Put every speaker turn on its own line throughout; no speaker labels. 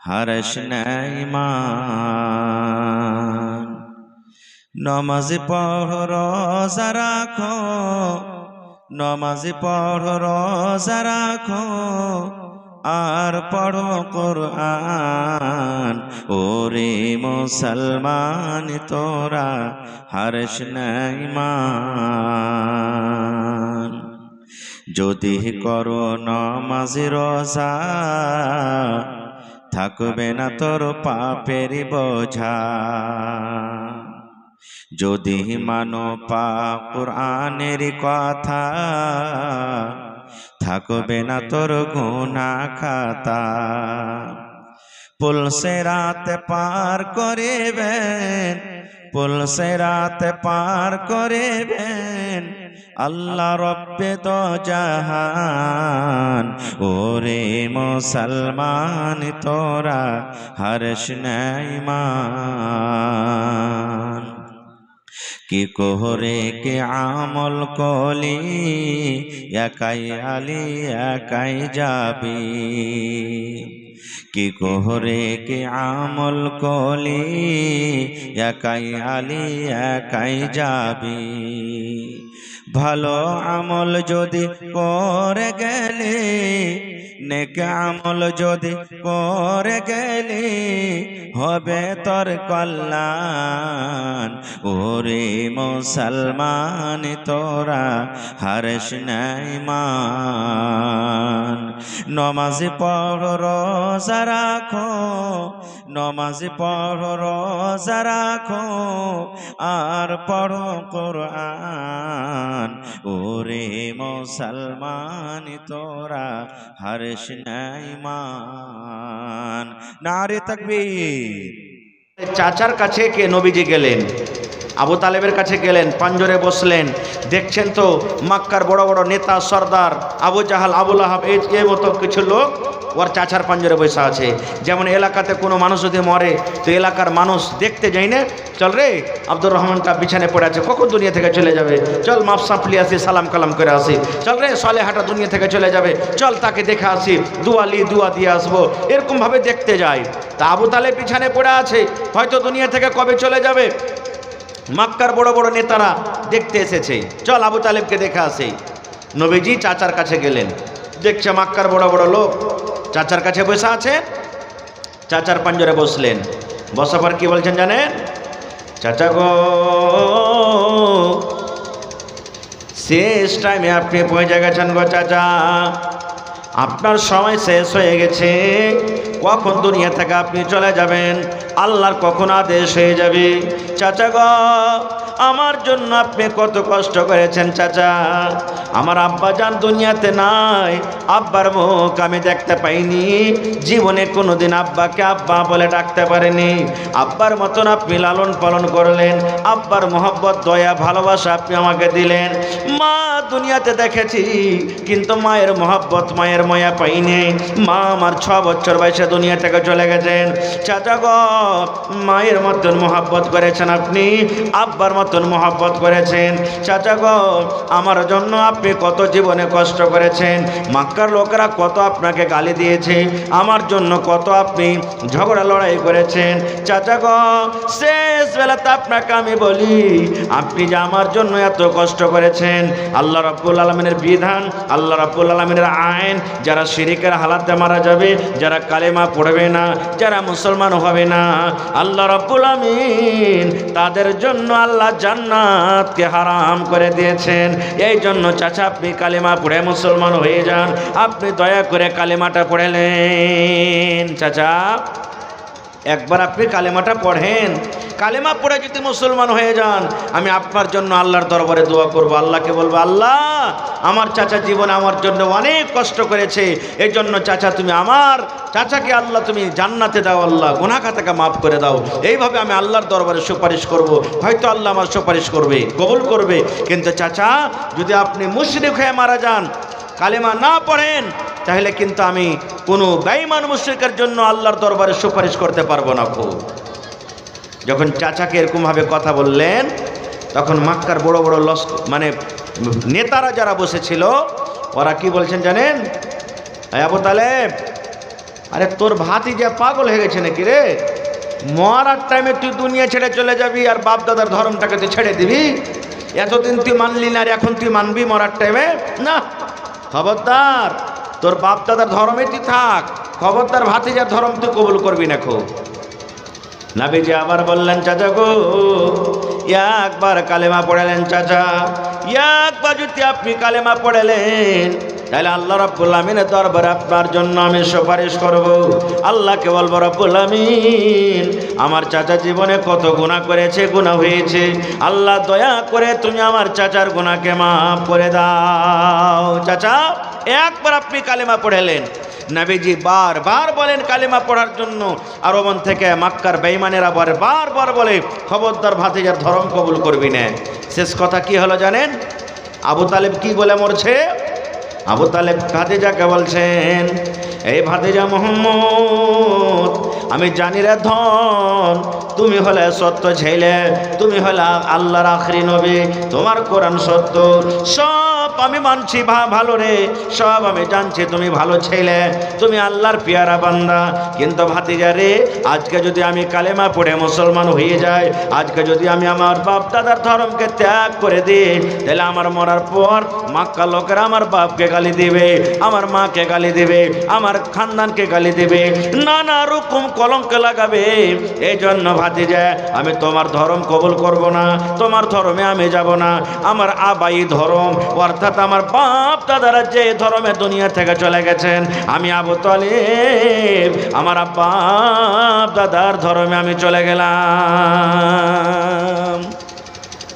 হারশ নাই মান। নমাজ পড়ো রোজা রাখো, নমাজ পড়ো রোজা রাখো, আর পড়ো কোরআন। ওরে মুসলমান তোরা হারশ নাই মান। যদি করো নমাজ রোজা, থাকবে না তোর পাপের বোঝা। যদি মানো পাক কুরআনের কথা, থাকবে না তোর গুনাহ খাতা। পুলসে রাত পার করিবেন, পুলসে রাত পার করিবেন আল্লাহ রব্বে দো জাহান। ওরে মুসলমান তোরা হারশ নাই মান। কি কোহরে কে আমল কলি, একাই আলী একাই যাবি। কি কোহরে কে আমল কলি, একাই আলী একাই যাবি। ভালো আমল যদি করে গেলে, নেক আমল যদি করে গেলে, হবে তোর কল্যাণ। ওরে মুসলমান তোরা হারশ নাই মান। নমাজ পড়ো রোজা রাখো, নমাজ পড়ো রোজা রাখো, আর পড়ো কোরআন। ওরে মুসলমান তোরা হারশ নাই মান। নারে তাকবীর।
চাচার কাছে কে নবীজি গেলেন, আবু তালেবের কাছে গেলেন, পাঞ্জরে বসলেন। দেখছেন তো মক্কার বড় বড় নেতা সর্দার আবু জাহাল, আবু লাহাব, এই মতো কিছু লোক ওর চাচার পাঞ্জরে বসে আছে। যেমন এলাকাতে কোনো মানুষ যদি মরে তো এলাকার মানুষ দেখতে যাই না, চল রে আব্দুর রহমানটা বিছানে পড়ে আছে, কখন দুনিয়া থেকে চলে যাবে, চল মাফ সাফলি আসি, সালাম কালাম করে আসি। চল রে সালেহাটা দুনিয়া থেকে চলে যাবে, চল তাকে দেখে আসি, দোয়া দিয়ে আসবো। এরকমভাবে দেখতে যায়। তা আবু তালেব বিছানে পড়ে আছে, হয়তো দুনিয়া থেকে কবে চলে যাবে। মক্কার বড় বড় নেতারা দেখতে এসেছে, চল আবু তালেবকে দেখে আসে। নবীজি চাচার কাছে গেলেন, দেখছে মক্কার বড় বড় লোক চাচার কাছে বসে আছে। চাচার পাঞ্জরে বসলেন, বসার পর কি বলছেন জানেন? চাচা গো, শেষ টাইমে আপনি পৌঁছে গেছেন গো চাচা, আপনার সময় শেষ হয়ে গেছে। কখন দুনিয়া থেকে আপনি চলে যাবেন, আল্লাহর কখন আদেশ হয়ে যাবে। চাচা গো, আমার জন্য আপনি কত কষ্ট করেছেন চাচা। আমার আব্বা জান দুনিয়াতে নাই, আব্বার মুখ আমি দেখতে পাইনি। জীবনে কোনোদিন আব্বাকে আব্বা বলে ডাকতে পারেনি। আব্বার মতন আপনি লালন পালন করলেন, আব্বার মহব্বত দয়া ভালোবাসা আপনি আমাকে দিলেন। মা দুনিয়াতে দেখেছি, কিন্তু মায়ের মহব্বত মায়ের মায়া পাইনি। মা আমার 6 বছর বয়সে দুনিয়া থেকে চলে গেছেন। চাচা গো, মায়ের মতন মহব্বত করেছেন আপনি, আব্বার মতন মহব্বত করেছেন। চাচা গো, আমার জন্য আপনি কত জীবনে কষ্ট করেছেন। মক্কার লোকেরা কত আপনাকে গালি দিয়েছে, আমার জন্য কত আপনি ঝগড়া লড়াই করেছেন। চাচা গো, শেষ বেলাতে আপনাকে আমি বলি, আপনি যে আমার জন্য এত কষ্ট করেছেন, আল্লাহ রাব্বুল আলামিনের বিধান, আল্লাহ রাব্বুল আলামিনের আইন, যারা শিরিকের হালাতে মারা যাবে, যারা কালেমা পড়বে না, যারা মুসলমান হবে না, আল্লাহ রাব্বুল আমিন তাদের জন্য আল্লাহ জান্নাতকে হারাম করে দিয়েছেন। এই জন্য চাচা আপনি কালেমা পড়ে মুসলমান হয়ে যান। আপনি দয়া করে কালেমাটা পড়েলেন। চাচা একবার আপনি কালেমাটা পড়েন, কালেমা পড়ে যদি মুসলমান হয়ে যান, আমি আপনার জন্য আল্লাহর দরবারে দোয়া করব। আল্লাহকে বলবো, আল্লাহ আমার চাচা জীবনে আমার জন্য অনেক কষ্ট করেছে, এই জন্য চাচা তুমি আমার চাচাকে আল্লাহ তুমি জান্নাতে দাও, আল্লাহ গুনাহ খাতাকে মাফ করে দাও। এইভাবে আমি আল্লাহর দরবারে সুপারিশ করব। হয়তো আল্লাহ আমার সুপারিশ করবে, কবুল করবে। কিন্তু চাচা যদি আপনি মুশরিক হয়ে মারা যান, কালেমা না পড়েন, তাহলে কিন্তু আমি কোনো বেঈমান মুশরিকের জন্য আল্লাহর দরবারে সুপারিশ করতে পারবো না। যখন চাচাকে এরকমভাবে কথা বললেন, তখন মক্কার বড় বড় নেতারা যারা বসেছিল, ওরা কি বলছেন জানেন? আবু তালেব, আরে তোর ভাতিজা পাগল হয়ে গেছে নাকি রে? মরার টাইমে তুই দুনিয়া ছেড়ে চলে যাবি আর বাপ দাদার ধর্মটাকে তুই ছেড়ে দিবি? এতদিন তুই মানলি না আর এখন তুই মানবি মরার টাইমে? না, খবরদার, তোর বাপ দাদার ধর্মে তুই থাক, খবরদার ভাতিজার ধর্ম তুই কবুল করবি না। খুব নবীজি আবার বললেন, চাচা গো, একবার কালেমা পড়লেন চাচা, একবার যদি আপনি কালেমা পড়লেন তাহলে আল্লাহ রাব্বুল আমিনের দরবারে আপনার জন্য আমি সুপারিশ করব। আল্লাহকে বলবো, রাব্বুল আমিন, আমার চাচা জীবনে কত গুনাহ করেছে, গুনাহ হয়েছে, আল্লাহ দয়া করে তুমি আমার চাচার গুনাহকে মাফ করে দাও। চাচা একবার আপনি কালেমা পড়লেন, নবীজি বারবার বলেন কালেমা পড়ার জন্য, আর ওমন থেকে মক্কার বেঈমানেরা বারবার বলে খবরদার ভাতিজার ধর্ম কবুল করবি না। শেষ কথা কি হলো জানেন? আবু তালেব কি বলে মরছে? আবু তালেব ভাতিজাকে বলছেন, এই ভাতিজা মুহাম্মদ, আমি জানি রে ধন, তুমি হলে সত্য ছেলে, তুমি হলে আল্লাহর আখরি নবী, তোমার কোরআন সত্য, সব আমি মানছি ভালো রে, সব আমি জানছি তুমি ভালো ছেলে, তুমি আল্লাহর পিয়ারা বান্দা, কিন্তু ভাতিজা রে, আজকে যদি আমি কালেমা পড়ে মুসলমান হয়ে যাই, আজকে যদি আমি আমার বাপ দাদার ধর্মকে ত্যাগ করে দিই, তাহলে আমার মরার পর মক্কা লোকেরা আমার বাপকে গালি দিবে, আমার মাকে গালি দিবে, আমার খানদানকে গালি দেবে, নানা রকম কলঙ্ক লাগাবে। এই জন্য ভাতিজা, আমি তোমার ধর্ম কবুল করব না, তোমার ধর্মে আমি যাব না। আমার আবাই ধর্ম, অর্থাৎ আমার বাপ দাদারা যে ধর্মে দুনিয়া থেকে চলে গেছেন, আমি আবু তালেব আমার বাপ দাদার ধর্মে আমি চলে গেলাম।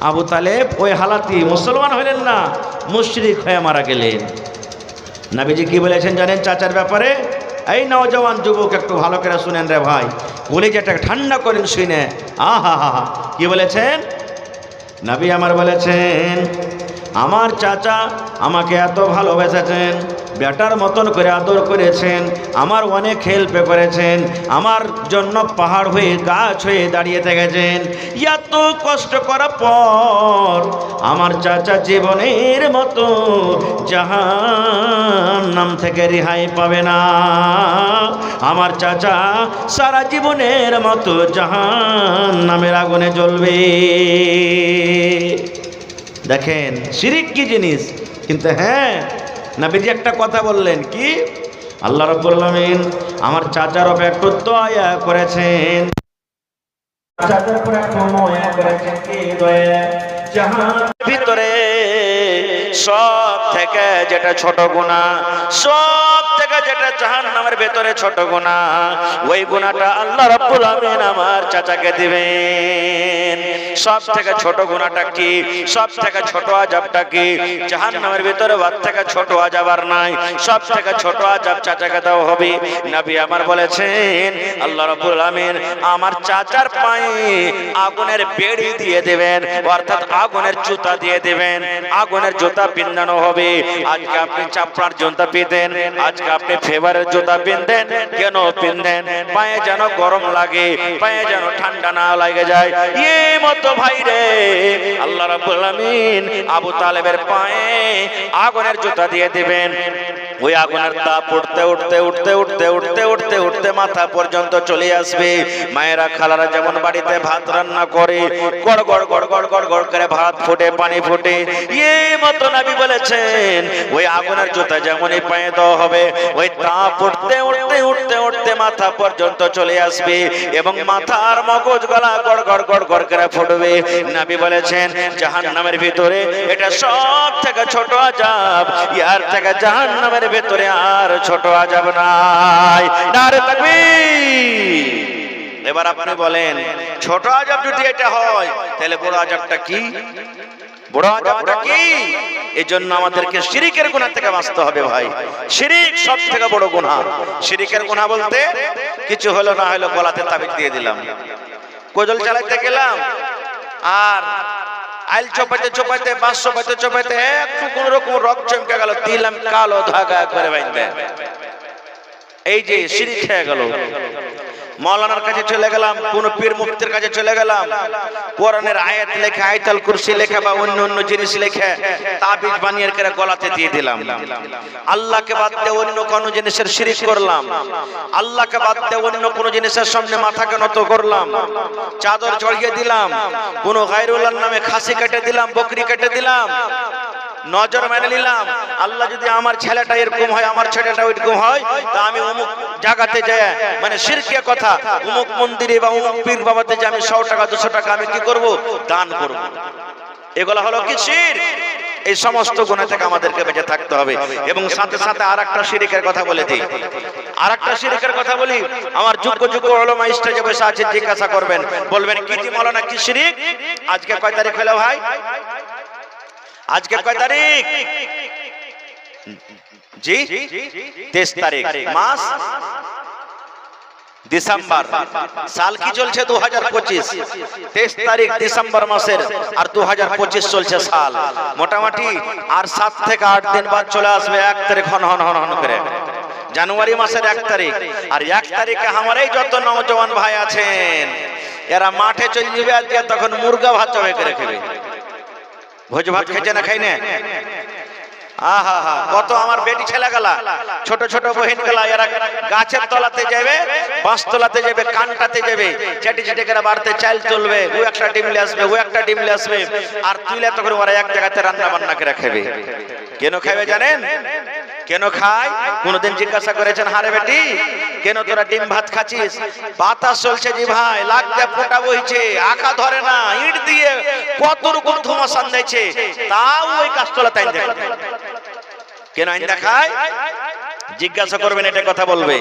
আবু তালেব ওই হালাতি মুসলমান হইলেন না, মুশরিক হয়ে মারা গেলেন। নবীজি কি বলেছেন জানেন চাচার ব্যাপারে? এই নওজওয়ান যুবক, একটু ভালো করে শুনেন রে ভাই, কলিজাটা ঠান্ডা করেন শুনে। আহা হা হা, কি বলেছেন নবী আমার? বলেছেন, আমার চাচা আমাকে এত ভালোবেসেছেন, বেটার মতন করে আদর করেছেন, আমার অনেক হেল্প করেছেন, আমার জন্য পাহাড় হয়ে গাছ হয়ে দাঁড়িয়ে থেকেছেন। এত কষ্ট করার পর আমার চাচা জীবনের মতো জাহান্নাম থেকে রেহাই পাবে না। আমার চাচা সারা জীবনের মতো জাহান্নামের আগুনে জ্বলবে। দেখেন শিরিক কি জিনিস। কিন্তু হ্যাঁ, নবীজি একটা কথা বললেন, কি? আল্লাহ রাব্বুল আমিন আমার চাচার উপর একটু দয়া করেছেন, চাচার উপর একটু দয়া করেছেন। কি দয়া? জাহান্নামের ভিতরে সব থেকে যেটা ছোট গুনাহ, সব থেকে যেটা জাহান্নামের ভিতরে ছোট গুনাহ, ওই গুনাহটা আল্লাহ রাব্বুল আমিন আমার চাচাকে দিবেন। সব থেকে ছোট গুনাহটা কি? সব থেকে ছোট আযাবটা কি? জাহান্নামের ভিতরে ওর থেকে ছোট আযাব আর নাই। সব থেকে ছোট আযাব চাচাকে দেওয়া হবে। নবী আমার বলেছেন, আল্লাহ রাব্বুল আমিন আমার চাচার পায়ে আগুনের বেড়ি দিয়ে দেবেন, অর্থাৎ আগুনের জুতা দিয়ে দেবেন, আগুনের জুতা পিন্দানো হবে। আজকে আপনি চাপড়ার জুতা পিঁধেন, আজকে আপনি ফেভারের জুতা পিঁধেন, কেন পিঁধেন? পায়ে যেন গরম লাগে, পায়ে যেন ঠান্ডা না লাগে যায়। এই মতো ভাই রে, আল্লাহ রাব্বুল আমিন আবু তালেবের পায়ে আগুনের জুতা দিয়ে দিবেন। ওই আগুনের তাপ উঠতে উঠতে উঠতে উঠতে উঠতে উঠতে উঠতে মাথা পর্যন্ত চলে আসবে। মায়েরা খালারা যেমন বাড়িতে ভাত রান্না করে, গড় গড় গড় গড় গড় গড় করে ভাত ফুটে, পানি ফুটে, এই মতো নবী বলেছেন ওই আগুনের জুতা যেমনই পায়ে দেওয়া হবে, ওই তাপ উঠতে উঠতে উঠতে উঠতে মাথা পর্যন্ত চলে আসবে এবং মাথার মগজ গলা গড় গড় গড় গড় করে ফুটবে। নবী বলেছেন জাহান্নামের ভিতরে এটা সব থেকে ছোট আযাব, ইয়ার থেকে জাহান্নামের ভেতরে আর ছোট আযাব নাই। নারে তাকবীর। এবার আপনি বলেন, ছোট আযাব যদি এটা হয়, তাহলে বড় আযাবটা কি? বড় আযাবটা কি? এই জন্য আমাদেরকে শিরিকের গুনাহ থেকে বাঁচতে হবে ভাই। শিরিক সব থেকে বড় গুনাহ। শিরিকের গুনাহ বলতে কিছু হলো না হলো গলাতে তাবিজ দিয়ে দিলাম, কোজল চালাইতে গেলাম, আর আইল চপাইতে চপাইতে, বাঁশ চপাইতে চপাইতে একটু কোন রকম রক চমকে গেল, দিলাম কালো ধাগা করে বাইন্ধে, এই যে শিরিক হয়ে গেল। মৌলানার কাছে চলে গেলাম, কোন পীর মুফতির কাছে চলে গেলাম, কোরআনের আয়াত লেখা, আয়াতুল কুরসি লেখা বা অন্য অন্য জিনিস লেখা তাবিজ বানিয়ে করে গলাতে দিয়ে দিলাম। আল্লাহকে বাদ দিয়ে অন্য কোন জিনিসের শিরক করলাম, আল্লাহকে বাদ দিয়ে অন্য কোন জিনিসের সামনে মাথাকে নত করলাম, চাদর চড়িয়ে দিলাম, কোন গায়রুল্লাহর নামে খাসি কেটে দিলাম, বকরি কেটে দিলাম, নজর মেনে নিলাম। আল্লাহ যদি আমার ছেলেটা এরকম হয়, আমার ছেলেটা ওইরকম হয়, তা আমি অমুক জায়গাতে যাই, মানে শিরকিয়া কথা, অমুক মন্দিরে বা অমুক পীর বাবাতে যে আমি 100 টাকা 200 টাকা আমি কি করব, দান করব। এগুলা হলো কি শিরক। এই সমস্ত গুনাহ থেকে আমাদেরকে বেঁচে থাকতে হবে। এবং সাথে সাথে আরেকটা শিরকের কথা বলে দিই, আরেকটা শিরকের কথা বলি। আমার যোগ্য যোগ্য উলামা স্টেজে বসে আছেন, জিজ্ঞাসা করবেন, বলবেন কি জি মাওলানা কি শিরক? আজকে কয় তারিখ হলো ভাই? আজকে কয় তারিখ? জি 23 তারিখ, মাস ডিসেম্বর, সাল কি চলছে 2025, 23 তারিখ ডিসেম্বর মাসের, আর 2025 চলছে সাল। মোটামুটি আর 7 থেকে 8 দিন বাদ চলে আসবে 1 তারিখ, হন হন হন হন করে জানুয়ারি মাসের 1 তারিখ। আর 1 তারিখে আমার এই যত নওজওয়ান ভাই আছেন, এরা মাঠে চলে যাবে, আজকে তখন মুরগা ভাত জবাই করে খাবে। ভোজ ভাত খেয়েছে না খাই না? আহা হা, কত আমার বেটি ছেলে গেলা, ছোট ছোট বহিন গেলা, এরা গাছের তলাতে যাবে, বাঁশ তলাতে যাবে, কানটাতে যাবে, চেটে চেটে করে বাড়তে চাল চলবে, ও একটা ডিমলে আসবে, ও একটা ডিমলে আসবে, আর তুইলে তখন ওরা এক জায়গাতে রান্না বান্না করে খাবে। কেন খাবে জানেন? কেন খায়? কোনদিন জিজ্ঞাসা করেছেন, হারে বেটি কেন তোরা ডিম ভাত খাচ্ছিস? বাতাস চলছে জি ভাই, লাগতে ফোঁটা বইছে, আঁকা ধরে না, ইট দিয়ে কত রকম ধুমাসান দিয়েছে, তাও ওই কাজতলা তাই দেখে। কেন আইন্দা খায়? জিজ্ঞাসা করবেন, এটা কথা বলবে।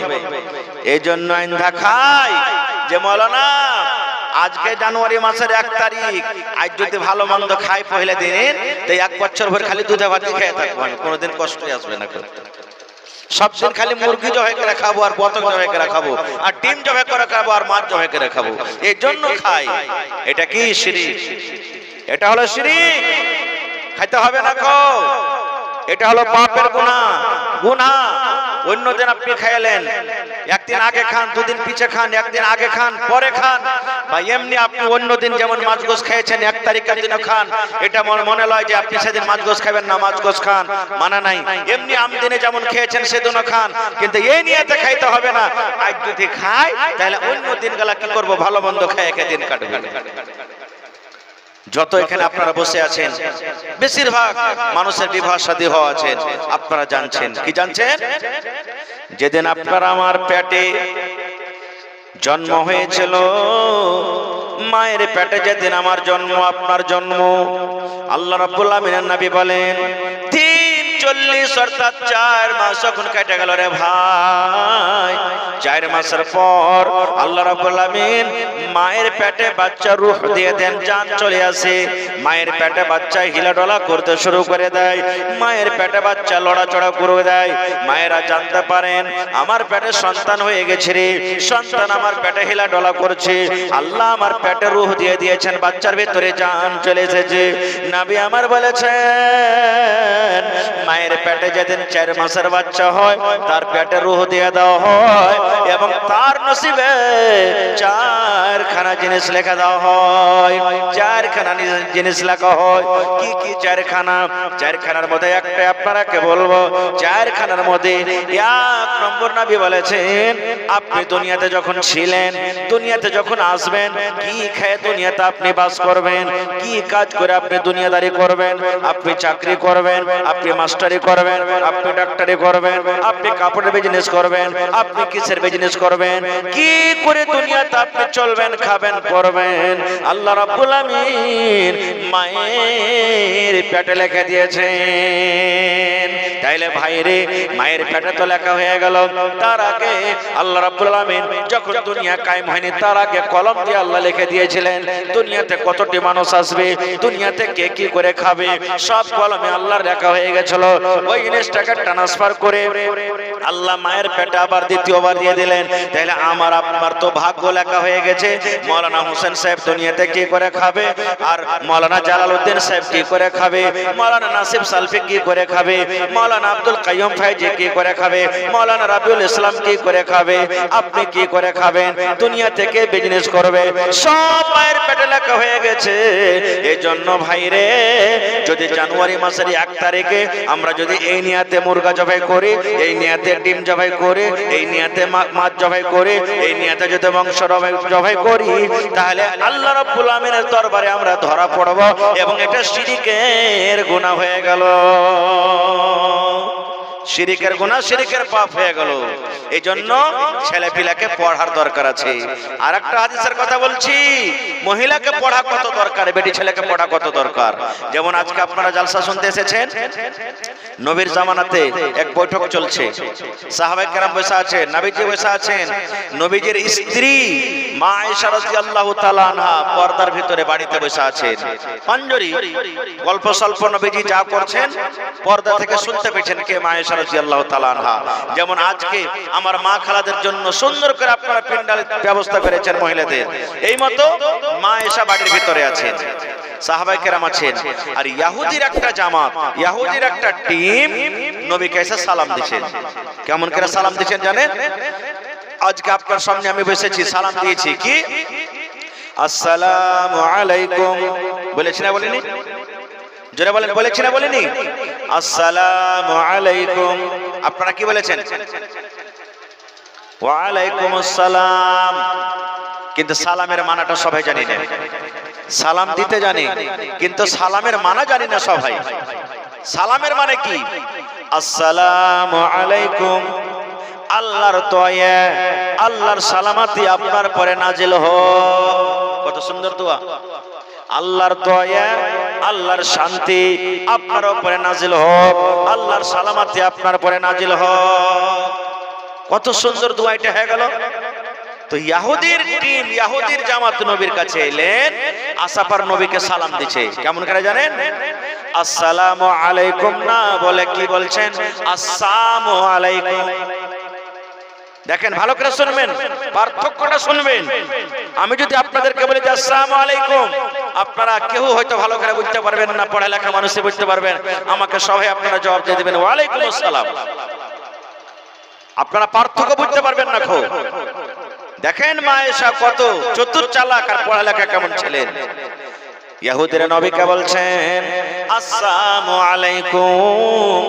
এই জন্য আইন্দা খায় যে মাওলানা আজকে জানুয়ারি মাসের 1 তারিখ, আজ যদি ভালো মন্দ খাই পহেলে দিন, তো 1 বছর ভর খালি দুধে ভাত খেয়ে থাকবো, কোনোদিন কষ্টই আসবে না। সব দিন খালি মুরগি জবাই করে খাবো, আর বতক জবাই করে খাবো, আর ডিম জবাই করে খাবো, আর মাছ জবাই করে খাবো, এই জন্য খাই। এটা কি শিরক? এটা হলো শিরক, খাইতে হবে না খো। এটা হলো পাপের গুনাহ, গুনাহ। অন্যদিন আপনি খাইলেন, একদিন আগে খান, দুদিন পিছে খান, একদিন আগে খান, পরে খান, বা এমনি আপনি অন্যদিন যেমন মাছ গোস খেয়েছেন 1 তারিখের দিনও খান, এটা মনে লয় যে আপনি সেদিন মাছ গোস খাবেন না, মাছ গোস খান, মানা নাই। এমনি আমদিনে যেমন খেয়েছেন সেদিনও খান, কিন্তু এই নিয়তে খাইতে হবে না। আজ যদি খাই, তাহলে অন্য দিন গেলা কি করবো, ভালো মন্দ খায় একে দিন কাটবে। যত এখানে আপনারা বসে আছেন, বেশিরভাগ মানুষের বিবাহ শাদী হওয়া আছেন, আপনারা জানছেন কি? জানছেন যেদিন আপনার আমার পেটে জন্ম হয়েছিল, মায়ের পেটে যেদিন আমার জন্ম, আপনার জন্ম, আল্লাহ রাব্বুল আমিনের নবী বলেন 40 অর্থাৎ 4 মাস যখন কেটে গেল রে ভাই, 4 মাসের পর আল্লাহ রাব্বুল আমিন মায়ের পেটে বাচ্চা রূহ দিয়ে দেন, জান চলে আসে। মায়ের পেটে বাচ্চা হিলাডোলা করতে শুরু করে দেয়, মায়ের পেটে বাচ্চা লড়াচড়া করে দেয়। মায়েরা জানতে পারেন আমার পেটে সন্তান হয়ে গেছে রে, সন্তান আমার পেটে হিলাডোলা করছে, আল্লাহ আমার পেটে রূহ দিয়ে দিয়েছেন, বাচ্চার ভিতরে জান চলে এসেছে। নবী আমার বলেছেন মায়ের পেটে যেদিন 4 মাসের বাচ্চা হয়, তার পেটে রূহ দিয়ে দেওয়া হয়, এবং তার নসিবে 4খানা জিনিস লেখা দেওয়া হয়। 4খানা জিনিস লেখা হয়। কি কি 4খানা? 4খানার মধ্যে একটা আপনারাকে বলবো। 4খানার মধ্যে 1 নম্বর নবী বলেছেন, আপনি দুনিয়াতে যখন ছিলেন, দুনিয়াতে যখন আসবেন, কি খেয়ে দুনিয়াতে আপনি বাস করবেন, কি কাজ করে আপনি দুনিয়াদারি করবেন, আপনি চাকরি করবেন, আপনি মাস্টারি করবেন, আপনি ডাক্তারি করবেন, আপনি কাপড়ের বিজনেস করবেন, আপনি কিসের বিজনেস করবেন, কি করে দুনিয়াতে আপনি চলবেন, খাবেন, করবেন, আল্লাহ রাব্বুল আমিন মায়ের পেটে লিখে দিয়েছেন। তাইলে ভাইরে, মায়ের পেটে তো লেখা হয়ে গেল, তার আগে আল্লাহ রাব্বুল আমিন যখন দুনিয়া কায়েম হয়নি, তার আগে কলম দিয়ে আল্লাহ লিখে দিয়েছিলেন দুনিয়াতে কতটি মানুষ আসবে, দুনিয়াতে কে কি করে খাবে, সব কলমে আল্লাহর লেখা হয়ে গেছিল। ওই জিনিসটাকে ট্রান্সফার করে আল্লাহ মায়ের পেটে আবার দ্বিতীয়বার দিয়ে দিলেন। তাহলে আমার আপনার তো ভাগ্য লেখা হয়ে গেছে, মাওলানা হোসেন সাহেব দুনিয়াতে কি করে খাবে, আর মাওলানা জালালউদ্দিন সাহেব কি করে খাবে, মাওলানা নাসিব সালফি কি করে খাবে, মাওলানা মাওলানা আব্দুল কাইয়ুম ফাইজি কি করে খাবে, মাওলানা রাবিউল ইসলাম কি করে খাবে, আপনি কি করে খাবেন, দুনিয়া থেকে বিজনেস করবে, সব মায়ের পেটে লেখা হয়ে গেছে। এজন্য ভাইরে, যদি জানুয়ারি মাসের 1 তারিখে আমরা যদি এই নিয়াতে মুরগা জবাই করি, এই নিয়াতে ডিম জবাই করি, এই নিয়াতে মাছ জবাই করি, এই নিয়াতে যদি মাংস জবাই করি, তাহলে আল্লাহ রাব্বুল আমিনের দরবারে আমরা ধরা পড়ব এবং এটা শিরকের গুনাহ হয়ে গেল। শিরিকের গুনাহ, শিরিকের পাপ হয়ে গেল। এই জন্য ছেলে পিলাকে পড়ার দরকার আছে। আর একটা হাদিসের কথা বলছি, মহিলাকে পড়া কত দরকার, বেটি ছেলেকে পড়া কত দরকার। যেমন আজকে আপনারা জালসা শুনতে এসেছেন, নবীর জামানাতে এক বৈঠক চলছে, সাহাবায়ে কেরাম বসে আছেন, নবীজি বসে আছেন, নবীজির স্ত্রী মা আয়েশা রাদিয়াল্লাহু তাআলা আনহা পর্দার ভিতরে বাড়িতে বসে আছেন। পাঞ্জরি গল্প স্বল্প নবীজি যা করছেন পর্দা থেকে শুনতে পেয়েছেন কে, মা আয়েশা রাদিয়াল্লাহু তাআলা আনহা। যেমন আজকে আমার মা খালাদের জন্য সুন্দর করে আপনারা প্যান্ডেলের ব্যবস্থা করেছেন মহিলাদের, এই মতো মা আয়েশা বাড়ির ভিতরে আছেন, সাহাবায়ে কেরাম আছেন। আর ইহুদির একটা জামাত, ইহুদির একটা টিম নবীকে এসে সালাম দিয়েছেন। কেমন করে সালাম দিয়েছেন জানেন? আজকে আপনার সামনে আমি বসেছি, সালাম দিয়েছি কি, আসসালামু আলাইকুম বলেছি না বলিনি? জোরে বলেন, বলেছি না বলিনি? আসসালামু আলাইকুম। আপনারা কি বলেছেন? ওয়া আলাইকুম আসসালাম। কিন্তু সালামের মানাটা সবাই জানি না। সালাম দিতে জানি, কিন্তু সালামের মানা জানি না সবাই। সালামের মানে কি? আসসালামু আলাইকুম, আল্লাহর দয়া, আল্লাহর সালামতি আপনার পরে নাজিল হোক। কত সুন্দর দোয়া। আল্লাহর দয়া, আল্লাহর শান্তি আপনার উপরে নাজিল হোক, আল্লাহর সালামতি আপনার উপরে নাজিল হোক। কত সুন্দর দোয়া এটা হয়ে গেল। তো ইহুদির টিম, ইহুদির জামাত নবীর কাছে এলেন, আসাপার নবীকে সালাম দিছে। কেমন করে জানেন? আসসালামু আলাইকুম না বলে কি বলছেন? আসসালামু আলাইকুম। দেখেন, ভালো করে শুনবেন, পার্থক্যটা শুনবেন। আমি যদি আপনাদেরকে বলি যে আসসালামু আলাইকুম, আপনারা কেউ হয়তো ভালো করে বুঝতে পারবেন না, পড়ালেখা মানুষে বুঝতে পারবেন, আমাকে সবাই আপনারা জবাব দিয়ে দিবেন ওয়া আলাইকুম আসসালাম। আপনারা পার্থক্য বুঝতে পারবেন না। খুব দেখেন মা আয়েশা কত চতুর চালাক আর পড়ালেখা কেমন ছিলেন। ইহুদিরা নবীকে বলছেন আসসালামু আলাইকুম,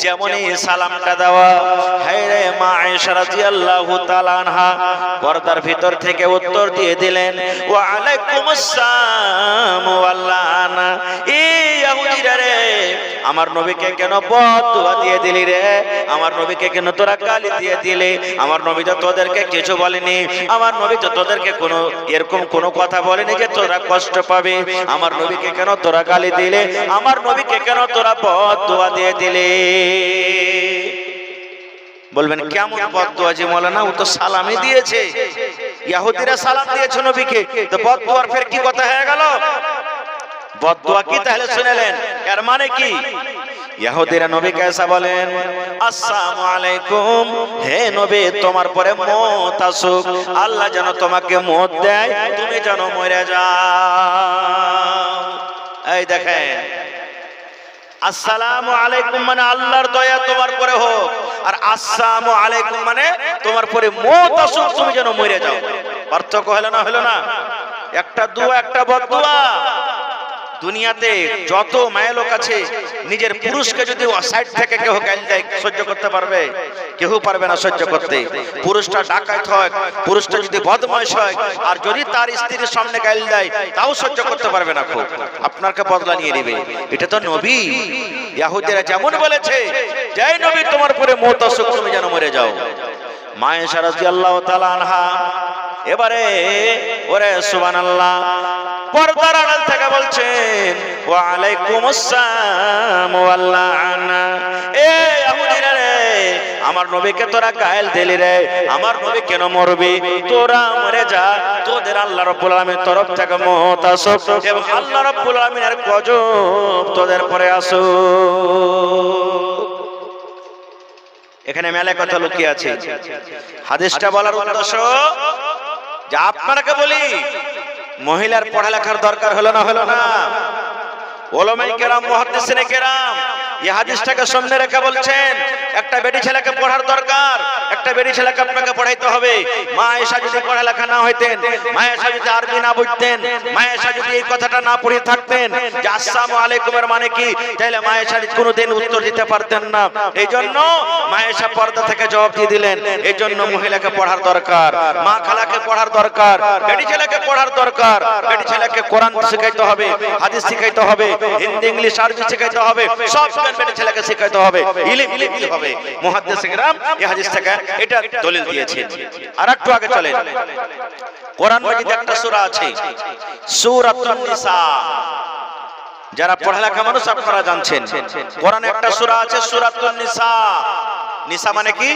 যেমনই সালামটা দেওয়া, হায় রে মা আয়েশা রাদিয়াল্লাহু তাআলা আনহা পর্দার ভিতর থেকে উত্তর দিয়ে দিলেন ওয়া আলাইকুম আসসালাম ওয়া লানা। এই ইহুদিরা রে, আমার নবীকে কেন বদদুয়া দিয়ে দিলি রে? আমার নবীকে কেন তোরা গালি দিয়ে দিলি? আমার নবী তো তোদেরকে কিছু বলেনি, আমার নবী তো তোদেরকে কোনো এরকম কোনো কথা বলেনি যে তোরা কষ্ট পাবে। আমার নবীকে কেন তোরা গালি দিলে? আমার নবীকে কেন তোরা বদদুয়া দিয়ে দিলে? বলবেন কেমন বদদুয়া যে মাওলানা, ও তো সালামই দিয়েছে। ইহুদিরা সালাম দিয়েছে নবীকে, তো বদদুয়ার ফের কি কথা হয়ে গেল? বদদুয়া কি তাহলে শুনেলেন? এর মানে কি? ইহুদিরা নবীকে এসে বলেন আসসালামু আলাইকুম, হে নবী তোমার পরে মওত আসুক, আল্লাহ যেন তোমাকে মওত দেয়, তুমি যেন মরে যাও। এই দেখেন, আসসালামু আলাইকুম মানে আল্লাহর দয়া তোমার পরে হোক, আর আসসালামু আলাইকুম মানে তোমার পরে মওত আসুক, তুমি যেন মরে যাও। পার্থক্য হলো না? হলো না? একটা দোয়া, একটা বদদুয়া। দুনিয়াতে যত মায়া লোক আছে, নিজের পুরুষকে যদি সাইড থেকে কেউ গালি দেয় সহ্য করতে পারবে? কেউ পারবে না সহ্য করতে। পুরুষটা ডাকাত হয়, পুরুষটা যদি বদমাইশ হয়, আর যদি তার স্ত্রীর সামনে গালি দেয় তাও সহ্য করতে পারবে না, খুব আপনাকে বদলা নিয়ে নেবে। এটা তো নবী। ইহুদিরা যেমন বলেছে যে নবী তোমার পরে মওত আসুক, তুমি যেন মরে যাও। মা আয়েশা রাদিয়াল্লাহু তাআলা আনহা এবারে ওরে সুবহানাল্লাহ পর্দার আড়াল থেকে বলছেন ওয়া আলাইকুম আসসালাম ওয়া লানা। এ ইহুদিরা রে, আমার নবীকে তোরা গায়েল দিলি রে, আমার নবী কেন মরবি? তোরা মরে যা, তোদের আল্লাহ রাব্বুল আলামিনের তরফ থেকে মওত আসুক এবং আল্লাহ রাব্বুল আলামিনের গজব তোদের পরে আসুক। এখানে মেলা কথা লুকিয়ে আছে। হাদিসটা বলার উদ্দেশ্য যে আপনাকে বলি, মহিলার পড়ালেখার দরকার হলো না? হলো না? উলামায়ে কেরাম, মুহাদ্দিসিনে কেরাম এই হাদিসটাকে সামনে রেখে বলছেন একটা বেটি ছেলেকে পড়ার দরকার, একটা বেটি ছেলেকে আপনাকে পড়াইতে হবে। মা আয়েশা যদি পড়ালেখা না হইতেন, মা আয়েশা যদি আরবি না বুঝতেন, মা আয়েশা যদি এই কথাটা না পড়ে থাকতেন যে আসসালামু আলাইকুমের মানে কি, তাহলে মা আয়েশা কোনোদিন উত্তর দিতে পারতেন না। এই জন্য মা আয়েশা পর্দা থেকে জবাব দিয়ে দিলেন। এই জন্য মহিলাকে পড়ার দরকার, মা খালাকে পড়ার দরকার, বেটি ছেলেকে পড়ার দরকার। বেটি ছেলেকে কোরআন শিখাইতে হবে, হাদিস শিখাইতে হবে, হিন্দি ইংলিশ আরবি শিখাইতে হবে, সব বেটি ছেলেকে শিখাইতে হবে, ইলম হবে। মুহাদ্দিস কিরাম এই হাদিস থেকে এটা দলিল দিয়েছেন। আর একটু আগে চলেন, কোরআন মাজিদে একটা সূরা আছে সূরাতুন নিসা। যারা পড়ালেখা মানুষ আপনারা জানছেন, কোরআনে একটা সূরা আছে সূরাতুন নিসা। নিসা মানে কি?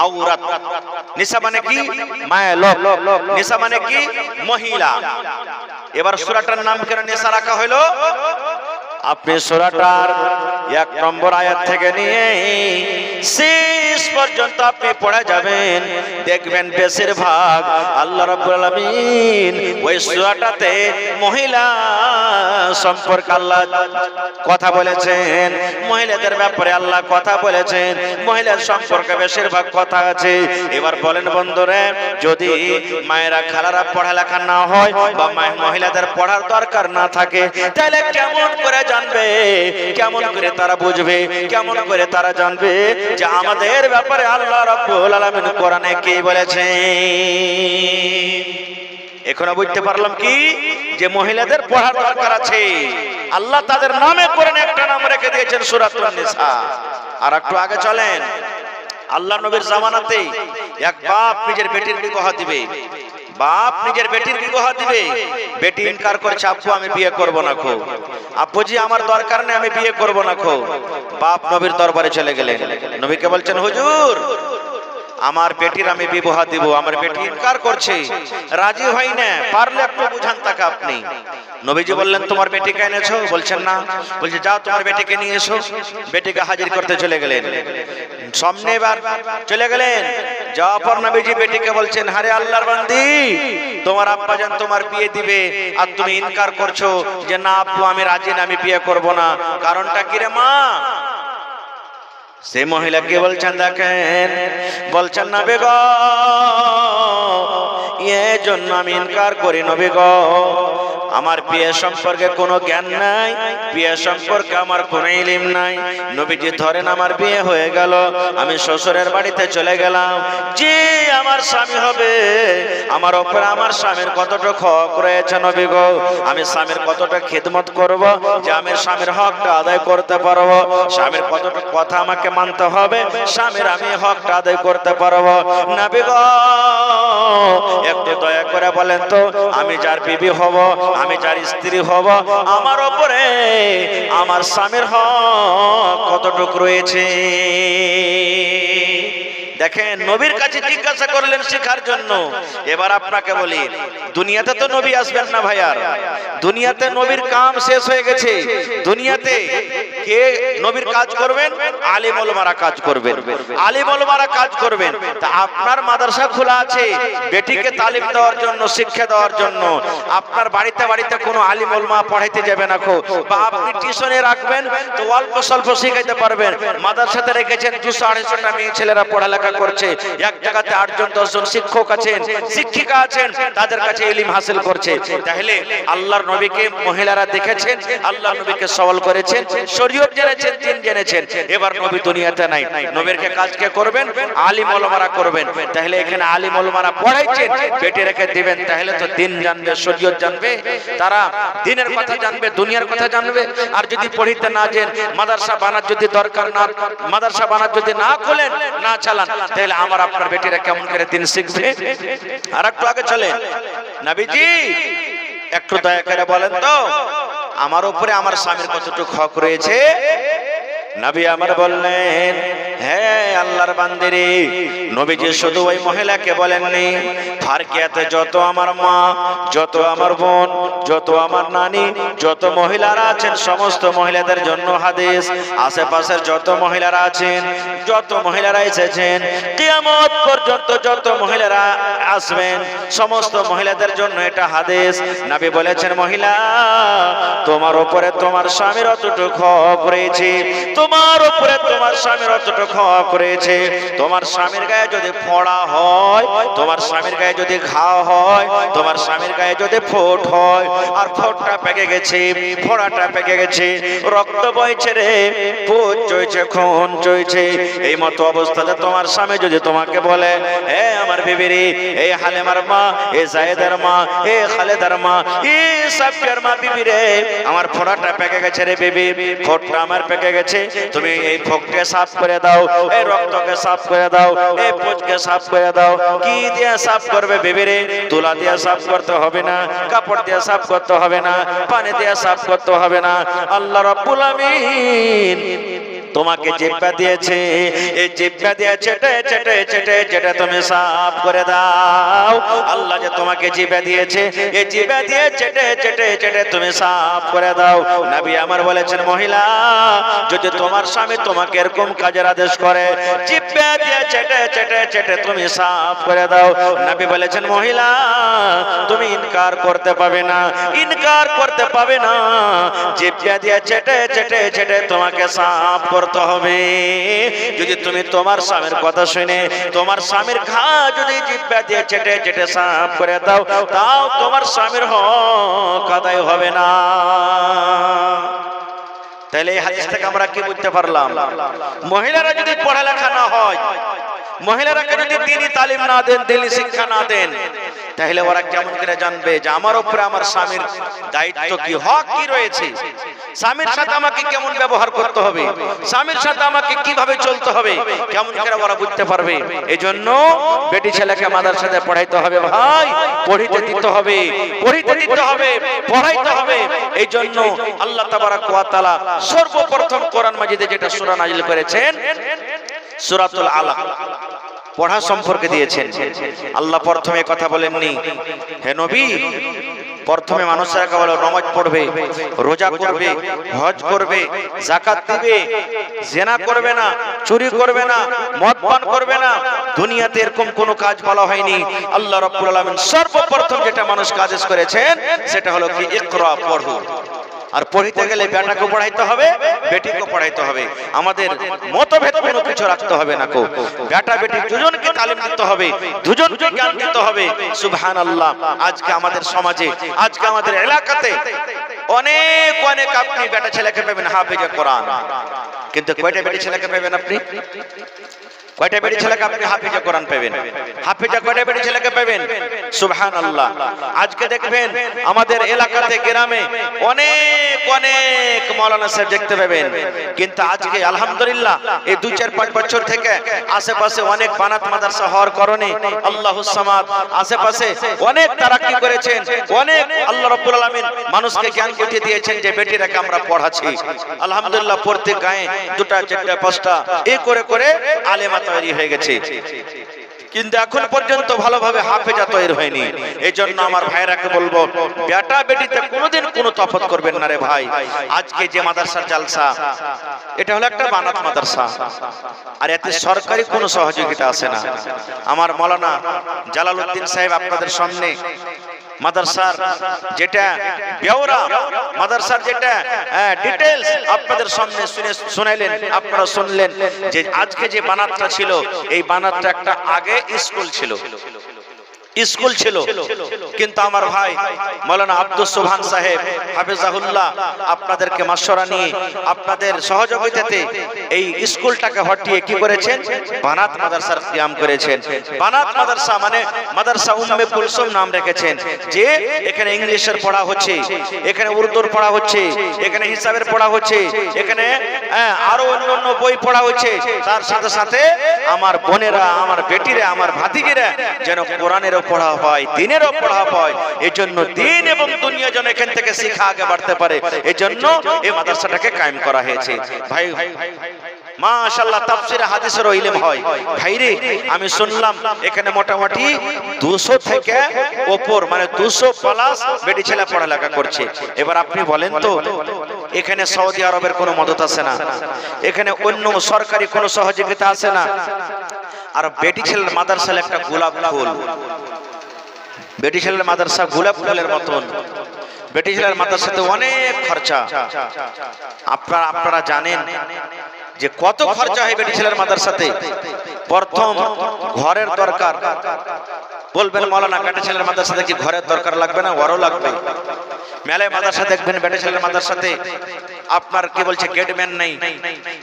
আওরাত। নিসা মানে কি? মায়া লোক। নিসা মানে কি? মহিলা। এবার সূরাটার নাম কেন নিসা রাখা হলো? আপনি সূরাটার 1 নম্বর আয়াত থেকে নিয়ে শেষ পর্যন্ত আপনি পড়ে যাবেন, দেখবেন বেশিরভাগ আল্লাহ রাব্বুল আলামিন ওই সূরাটাতে মহিলা সম্পর্কে আল্লাহ কথা বলেছেন, মহিলাদের ব্যাপারে আল্লাহ কথা বলেছেন, মহিলার সম্পর্কে বেশিরভাগ কথা আছে। এবার বলেন বন্ধুরা, যদি মায়েরা খালারা পড়ালেখা না হয় বা মহিলাদের পড়ার দরকার না থাকে, তাহলে কেমন করে জানবে, কেমন করে তারা বুঝবে, কেমন করে তারা জানবে যে আমাদের ব্যাপারে আল্লাহ রাব্বুল আলামিন কোরআনে কি বলেছে? এখনো বুঝতে পারলাম কি যে মহিলাদের পড়ার দরকার আছে। আল্লাহ তাদের নামে কোরআনে একটা নাম রেখে দিয়েছেন সূরাতুন নিসা। আর একটু আগে চলেন, আল্লাহ নবীর জামানাতে এক বাপ নিজের বেটির বিবাহ দিবে, বাপ নিজের বেটির বিবাহ দিবে, বেটি ইনকার করছে, আব্বু আমি বিয়ে করব না খো, আব্বুজি আমার দরকার নেই আমি বিয়ে করব না খো। বাপ নবীর দরবারে চলে গেলেন, নবীকে বলছেন হুজুর আমার বেটির আমি বিবাহ দিব, আমার বেটি ইনকার করছে, রাজি হয় না, পারলে একটু বুঝান তাকে আপনি। নবীজি বললেন তোমার বেটিকে এনেছো? বলছেন না। বলছে যাও তোমার বেটিকে নিয়ে এসো। বেটিকে হাজির করতে চলে গেলেন, সামনে এবার চলে গেলেন, যাওয়ার পর নবীজি বেটিকে বলছেন আরে আল্লাহর বান্দি, তোমার আব্বাজান তোমার বিয়ে দিবে আর তুমি ইনকার করছো যে না আব্বু আমি রাজি না, আমি বিয়ে করব না, কারণটা কি রে মা? সে মহিলাকে বলছেন দেখেন, বলছেন নবী গো এর জন্য আমি ইনকার করি নবী গো, আমার বিয়ে সম্পর্কে কোনো জ্ঞান নাই, বিয়ে সম্পর্কে আমার কোনো ইলম নাই। নবীজি ধরেন আমার বিয়ে হয়ে গেল, আমি শ্বশুরের বাড়িতে চলে গেলাম, যে আমার স্বামী হবে আমার উপরে আমার স্বামীর কতটা হক রয়েছে নবী গো, আমি স্বামীর কতটা খিদমত করব যে আমি স্বামীর হকটা আদায় করতে পারবো, স্বামীর কতটা কথা আমাকে মানতে হবে, স্বামীর আমি হকটা আদায় করতে পারবো। নবী গো একটু দয়া করে বলেন তো, আমি যার বিবি হব, আমি যার স্ত্রী হব, আমার উপরে আমার স্বামীর হক কতটুকু রয়েছে? দেখেন নবীর কাছে জিজ্ঞাসা করলেন শেখার জন্য। এবার আপনাকে বলি, দুনিয়াতে তো নবী আসবেন না ভাইয়ার, দুনিয়াতে নবীর কাম শেষ হয়ে গেছে। দুনিয়াতে কে নবীর কাজ করবেন? আলিম ওলামারা কাজ করবেন, আলিম ওলামারা কাজ করবেন। তা আপনার মাদ্রাসা খোলা আছে বেটিকে তালিম দেওয়ার জন্য, শিক্ষা দেওয়ার জন্য, আপনার বাড়িতে বাড়িতে কোনো আলিম ওলামা পড়াইতে যাবে না খো, বা আপনি টিউশনে রাখবেন তো অল্প স্বল্প শিখাইতে পারবেন। মাদ্রাসাতে রেখেছেন 200-250টা মেয়ে ছেলেরা পড়ালেখা করছে, এক জায়গাতে 8জন-10 জন শিক্ষক আছেন, শিক্ষিকা আছেন, তাদের কাছে ইলম হাসিল করছে। তাহলে আল্লাহর নবীকে মহিলারা দেখেছেন, আল্লাহর নবীকে সওয়াল করেছেন, শরীয়ত জেনেছেন, দিন জেনেছেন। এবার নবী দুনিয়াতে নাই, নবীর কে কাজ কে করবেন? আলিম ওলামারা করবেন। তাহলে এখানে আলিম ওলামারা পড়াইছেন, বেটে রেখে দিবেন, তাহলে তো দিন জানবে, শরীয়ত জানবে, তারা দিনের কথা জানবে, দুনিয়ার কথা জানবে। আর যদি পড়িতে না যান, মাদ্রাসা বানার যদি দরকার না, মাদ্রাসা বানার যদি না খোলেন, না চালান, তাহলে আমার আপনার বেটিরা কেমন করে দিন শিখবে? আর একটু আগে চলেন, নবীজি একটু দয়া করে বলেন তো আমার উপরে আমার স্বামীর কতটুকু হক রয়েছে? নবী আমার বললেন হ্যাঁ আল্লাহর বান্দিরে, নবীজি শুধু ওই মহিলাকে বলেননি, ফারকিয়াতে যত আমার মা, যত আমার বোন, যত আমার নানি, যত মহিলারা আছেন সমস্ত মহিলাদের জন্য হাদিস। আশেপাশের যত মহিলারা আছেন, যত মহিলারা এসেছেন, কিয়ামত পর্যন্ত যত মহিলারা আসবেন সমস্ত মহিলাদের জন্য এটা হাদিস। নবী বলেছেন, মহিলা তোমার উপরে তোমার স্বামীর অতটুকু হক রয়েছে, তোমার উপরে তোমার স্বামীর অতটুকু হক রয়েছে। তোমার স্বামীর গায়ে যদি ফোড়া হয়, তোমার স্বামীর গায়ে যদি ঘা হয়, তোমার স্বামীর গায়ে যদি ফোট হয়, আর ফোটটা পেকে গেছে, ফোড়াটা পেকে গেছে, রক্ত বইছে রে, পুজ চইছে, খুন চইছে, এই মতো অবস্থাতে তোমার স্বামী যদি তোমাকে বলে, হে আমার বিবি রে, এই হালেমার মা, এ জায়েদের মা, এ খালেদার মা, এ সাফিয়ার মা, বিবি রে আমার ফোড়াটা পেকে গেছে রে বিবি, ফোটটা আমার পেকে গেছে, তুমি এই ফোককে সাফ করে দাও, এই রক্তকে সাফ করে দাও, এই পুজকে সাফ করে দাও। কি দিয়ে সাফ করবে বিবি রে? তুলা দিয়ে সাফ করতে হবে না, কাপড় দিয়ে সাফ করতে হবে না, পানি দিয়ে সাফ করতে হবে না। আল্লাহ রাব্বুল আমিন তোমাকে জিহ্বা দিয়েছে, এই জিহ্বা দিয়ে চেটে চেটে চেটে চেটে তুমি সাফ করে দাও। আল্লাহ যে তোমাকে জিহ্বা দিয়েছে, এই জিহ্বা দিয়ে চেটে চেটে চেটে তুমি সাফ করে দাও। নবী আমার বলেছেন, মহিলা যদি তোমার স্বামী তোমাকে এরকম কাজের আদেশ করে, জিহ্বা দিয়ে চেটে চেটে চেটে তুমি সাফ করে দাও, নবী বলেছেন, মহিলা তুমি ইনকার করতে পাবে না, ইনকার করতে পাবে না। জিহ্বা দিয়ে চেটে চেটে চেটে তোমাকে সাফ করতে হবে। যদি তুমি তোমার স্বামীর কথা শুনে তোমার স্বামীর ঘা যদি জিহ্বা দিয়ে চেটে চেটে সাফ করে দাও, তাও তোমার স্বামীর হক আদায় হবে না। তাহলে এই হাদিস থেকে আমরা কি বুঝতে পারলাম? মহিলারা যদি পড়ালেখা না হয়, মহিলারাকে যদি দ্বীনি তালিম না দেন, দ্বীনি শিক্ষা না দেন, তাহলে ওরা কেমন করে জানবে যে আমার উপরে আমার স্বামীর দায়িত্ব কি, হক কি রয়েছে, স্বামীর সাথে আমাকে কেমন ব্যবহার করতে হবে, স্বামীর সাথে আমাকে কিভাবে চলতে হবে, কেমন করে ওরা বুঝতে পারবে? এই জন্য বেটি ছেলেকে মাদ্রাসাতে পড়াইতে হবে ভাই, পড়িতে দিতে হবে, পড়িতে দিতে হবে, পড়াইতে হবে। এই জন্য আল্লাহ তাবারাক ওয়া তাআলা সর্বপ্রথম কোরআন মাজিদে যেটা সূরা নাযিল করেছেন, সূরাতুল আলাক, পড়া সম্পর্কে দিয়েছেন। আল্লাহ প্রথমে কথা বলেননি, হে নবী প্রথমে মানুষেরা বলে নামাজ পড়বে, রোজা করবে, হজ করবে, যাকাত দিবে, জিনা করবে না, চুরি করবে না, মদ পান করবে না। দুনিয়াতে এরকম কোনো কাজ বলা হয়নি। আল্লাহ রাব্বুল আলামিন সর্বপ্রথম যেটা মানুষকে আদেশ করেছেন সেটা হলো কি, ইকরা, পড়ো। আর পড়িতে গেলে বেটাকে পড়াইতে হবে, বেটিকে পড়াইতে হবে। আমাদের মতভেদ কোনো কিছু রাখতে হবে না কো, বেটা বেটি দুজনকে তালিম দিতে হবে, দুজনকে জ্ঞান দিতে হবে। সুবহানাল্লাহ। আজকে আমাদের সমাজে, আজকে আমাদের এলাকাতে অনেক অনেক আপনি বেটা ছেলেকে পাবেন হাফেজে কোরআন, কিন্তু কয়টা বেটি ছেলেকে পাবেন আপনি? কয়টা বেটি ছেলেকে আপনি হাফেজে কোরআন পাবেন? হাফেজে কয়টা বেটি ছেলেকে পাবেন? সুবহানাল্লাহ। আজকে দেখবেন আমাদের এলাকাতে, গ্রামে অনেক অনেক মাওলানা সাহেব দেখতে পাবেন, কিন্তু আজকে আলহামদুলিল্লাহ এই 2-4-5 বছর থেকে আশেপাশে অনেক বানাত মাদ্রাসা হওয়ার কারণে আল্লাহুস সামাদ আশেপাশে অনেক তারাক্কি করেছেন, অনেক আল্লাহ রাব্বুল আলামিন মানুষকে জ্ঞান বুদ্ধি দিয়েছেন যে বেটিরাকে আমরা পড়াচ্ছি। আলহামদুলিল্লাহ প্রত্যেক গায়ে 2টা 4টা 5টা এই করে করে আলেমা তৈরি হয়ে গেছে, কিন্তু এখন পর্যন্ত ভালোভাবে হাফেজা তৈরি হয়নি। এই জন্য আমার ভাইরাকে বলবো, বেটা বেটিতে কোনোদিন কোনো তফাৎ করবেন না রে ভাই। আজকে যে মাদ্রাসার জালসা, এটা হলো একটা বানাত মাদ্রাসা, আর এতে সরকারি কোনো সহযোগিতা আছে না। আমার মাওলানা জালালউদ্দিন সাহেব আপনাদের সামনে মাদ্রাসার যেটা বেওরা, মাদ্রাসার যেটা ডিটেইলস আপনাদের সামনে শুনাইলেন, আপনারা শুনলেন যে আজকে যে বানাতটা ছিল, এই বানাতটা একটা আগে স্কুল ছিল, স্কুল ছিল। কিন্তু আমার ভাই মাওলানা আব্দুস সুবহান সাহেব হাফেজাহুল্লাহ আপনাদেরকে মাশওয়ারা নিয়ে, আপনাদের সহযোগিতাতে এই স্কুলটাকে হটিয়ে কি করেছেন, বানাত মাদ্রাসার কিয়াম করেছেন। বানাত মাদ্রাসা মানে মাদ্রাসা উম্মে কুলসুম নাম রেখেছেন, যে এখানে ইংলিশের পড়া হচ্ছে, এখানে উর্দুর পড়া হচ্ছে, এখানে হিসাবের পড়া হচ্ছে, এখানে আরো অন্যান্য বই পড়া হচ্ছে। তার সাথে সাথে আমার বোনেরা, আমার বেটিরা, আমার ভাতিজিরা যেন কোরআনের কোরআনেরও পড়া হয়, দিনেরও পড়া হয়। এজন্য দিন এবং দুনিয়া যেন এখান থেকে শিক্ষা আগে বাড়তে পারে, এজন্য এই মাদ্রাসাটাকে কায়েম করা হয়েছে। ভাই মাশাআল্লাহ তাফসীর হাদিসেরও ইলম হয়। ভাইরে আমি শুনলাম এখানে মোটামুটি 200 থেকে উপর, মানে 200 প্লাস বেটি ছেলে পড়ালেখা করছে। এবার আপনি বলেন তো, এখানে সৌদি আরবের কোনো মদত আছে না, এখানে অন্য সরকারি কোনো সহযোগিতা আছে না। আর বেটি ছেলের মাদ্রাসা একটা গোলাপ ফুল, বেটি ছেলের মাদ্রাসা গোলাপ ফুলের মতন। বেটি ছেলের মাদ্রাসাতে অনেক খরচা, আপনারা জানেন যে কত খরচা হয় বেটি ছেলের মাদ্রাসাতে। প্রথম ঘরের দরকার। বলবেন মাওলানা বেটি ছেলের মাদ্রাসাতে কি ঘরের দরকার লাগবে না? ওরও লাগবে। মেলায় মাদ্রাসা দেখবেন বেটি ছেলের মাদ্রাসাতে আপনার কি বলছে গেটম্যান নেই,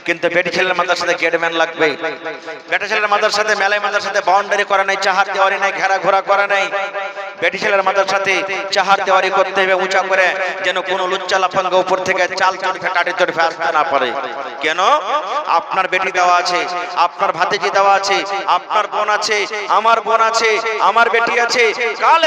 কিন্তু বেটি ছেলের মাদ্রাসাতে গেটম্যান লাগবে। বেটি ছেলের মাদ্রাসাতে মেলায় মাদ্রাসাতে বাউন্ডারি করা নাই, চাহার দেওয়ারি নাই, ঘেরা ঘোরা করা নাই। বেটি ছেলের মাদ্রাসাতে চাহার দেওয়ারি করতে হবে উঁচা করে, যেন কোনো লুচ্চা লাফাঙ্গা উপর থেকে চাল চড়ফে টাটি চড়ফে আসতে না পারে। কেন? আপনার বেটি দেওয়া আছে, আপনার ভাতিজি দেওয়া আছে, আপনার বোন আছে, আমার বোন আছে, আমার বেটি আছে। কাল